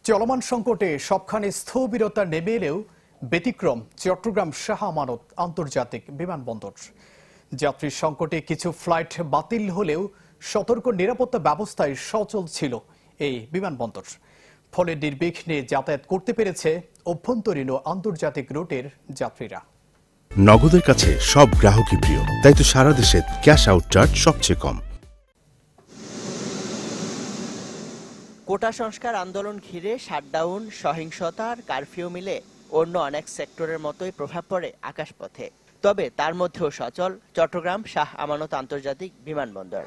চলমান সংকটে সবখানে স্থবিরতা নেমে এলেও ব্যতিক্রম চট্টগ্রাম শাহ আমানত আন্তর্জাতিক বিমানবন্দর। যাত্রী সংকটে কিছু ফ্লাইট বাতিল হলেও সতর্ক নিরাপত্তা ব্যবস্থায় সচল ছিল এই বিমানবন্দর। ফলে নির্বিঘ্নে যাতায়াত করতে পেরেছে অভ্যন্তরীণ ও আন্তর্জাতিক রুটের যাত্রীরা। নগদের কাছে সব গ্রাহকই প্রিয়, তাই তো সারা দেশে ক্যাশ আউট চার্জ সবচেয়ে কম। কোটা সংস্কার আন্দোলন ঘিরে শাটডাউন, সহিংসতা আর কারফিউ মিলে অন্য অনেক সেক্টরের মতোই প্রভাব পড়ে আকাশপথে। তবে তার মধ্যেও সচল চট্টগ্রাম শাহ আমানত আন্তর্জাতিক বিমানবন্দর।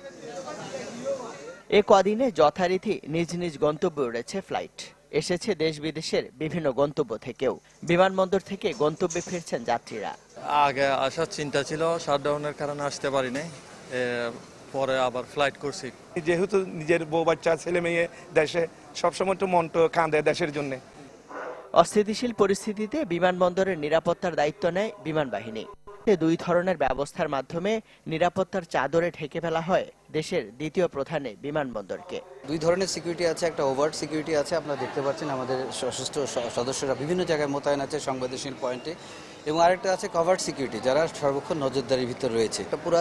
এ কদিনে যথারীতি নিজ নিজ গন্তব্যে উড়েছে ফ্লাইট। এসেছে দেশ বিদেশের বিভিন্ন গন্তব্য থেকেও। বিমানবন্দর থেকে গন্তব্যে ফিরছেন যাত্রীরা। আগে আসার চিন্তা ছিল, শাটডাউনের কারণে আসতে পারিনি, পরে আবার ফ্লাইট করছি। যেহেতু নিজের বউ বাচ্চা ছেলে মেয়ে দেশে, সবসময় তো মন তো কাঁদে দেশের জন্য। অস্থিতিশীল পরিস্থিতিতে বিমানবন্দরের নিরাপত্তার দায়িত্ব নেয় বিমান বাহিনী। দুই ধরনের ব্যবস্থার মাধ্যমে নিরাপত্তার চাদরে ঢেকে ফেলা হয় দেশের দ্বিতীয় প্রধান বিমানবন্দরকে। দুই ধরনের সিকিউরিটি আছে, একটা ওভার্ট সিকিউরিটি আছে, আপনারা দেখতে পাচ্ছেন আমাদের সশস্ত্র সদস্যরা বিভিন্ন জায়গায় মোতায়েন আছে সংবেদনশীল পয়েন্টে, এবং আরেকটা আছে কভার্ট সিকিউরিটি, যারা সর্বক্ষণ নজরদারির ভিতর রয়েছে। একটা পুরো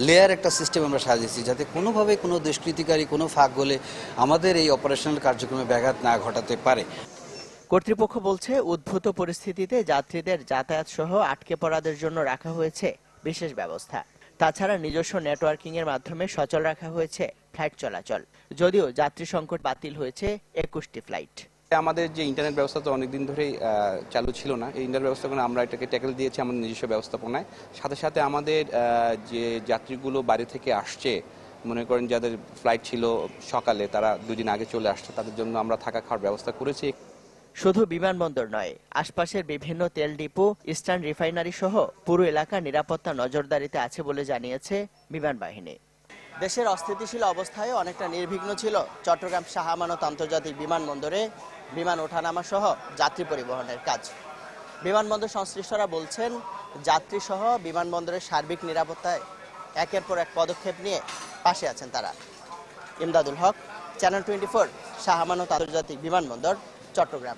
লেয়ার একটা সিস্টেম আমরা সাজিয়েছি, যাতে কোনোভাবে কোনো দুষ্কৃতিকারী কোনো ফাঁক গলে আমাদের এই অপারেশনাল কার্যক্রমে ব্যাঘাত না ঘটাতে পারে। কর্তৃপক্ষ বলছে, উদ্ভূত পরিস্থিতিতে যাত্রীদের যাতায়াত সহ আটকে পড়াদের জন্য রাখা হয়েছে বিশেষ ব্যবস্থা। তাছাড়া নিজস্ব নেটওয়ার্কিং এর মাধ্যমে সচল রাখা হয়েছে ফ্লাইট চলাচল। যদিও যাত্রী সংকট বাতিল হয়েছে 21টি ফ্লাইট। আমাদের যে ইন্টারনেট ব্যবস্থা তো অনেকদিন ধরেই চালু ছিল না। এই ইন্টারনেট ব্যবস্থাপনা আমরা এটাকে ট্যাকেল দিয়েছি আমাদের নিজস্ব ব্যবস্থাপনায়। সাথে সাথে আমাদের যে যাত্রীগুলো বাইরে থেকে আসছে, মনে করেন যাদের ফ্লাইট ছিল সকালে, তারা 2 দিন আগে চলে আসছে, তাদের জন্য আমরা থাকা খাওয়ার ব্যবস্থা করেছি। শুধু বিমানবন্দর নয়, আশপাশের বিভিন্ন তেল ডিপো, ইস্টার্ন রিফাইনারি সহ পুরো এলাকা নিরাপত্তা নজরদারিতে আছে বলে জানিয়েছে বিমান বাহিনী। দেশের অস্থিতিশীল অবস্থায় অনেকটা নির্বিঘ্ন ছিল চট্টগ্রাম শাহ আমানত আন্তর্জাতিক বিমানবন্দরে বিমান ওঠানামা সহ যাত্রী পরিবহনের কাজ। বিমানবন্দর সংশ্লিষ্টরা বলছেন, যাত্রী সহ বিমানবন্দরের সার্বিক নিরাপত্তায় একের পর এক পদক্ষেপ নিয়ে পাশে আছেন তারা। ইমদাদুল হক, চ্যানেল 24, শাহ আমানত আন্তর্জাতিক বিমানবন্দর, চট্টগ্রাম।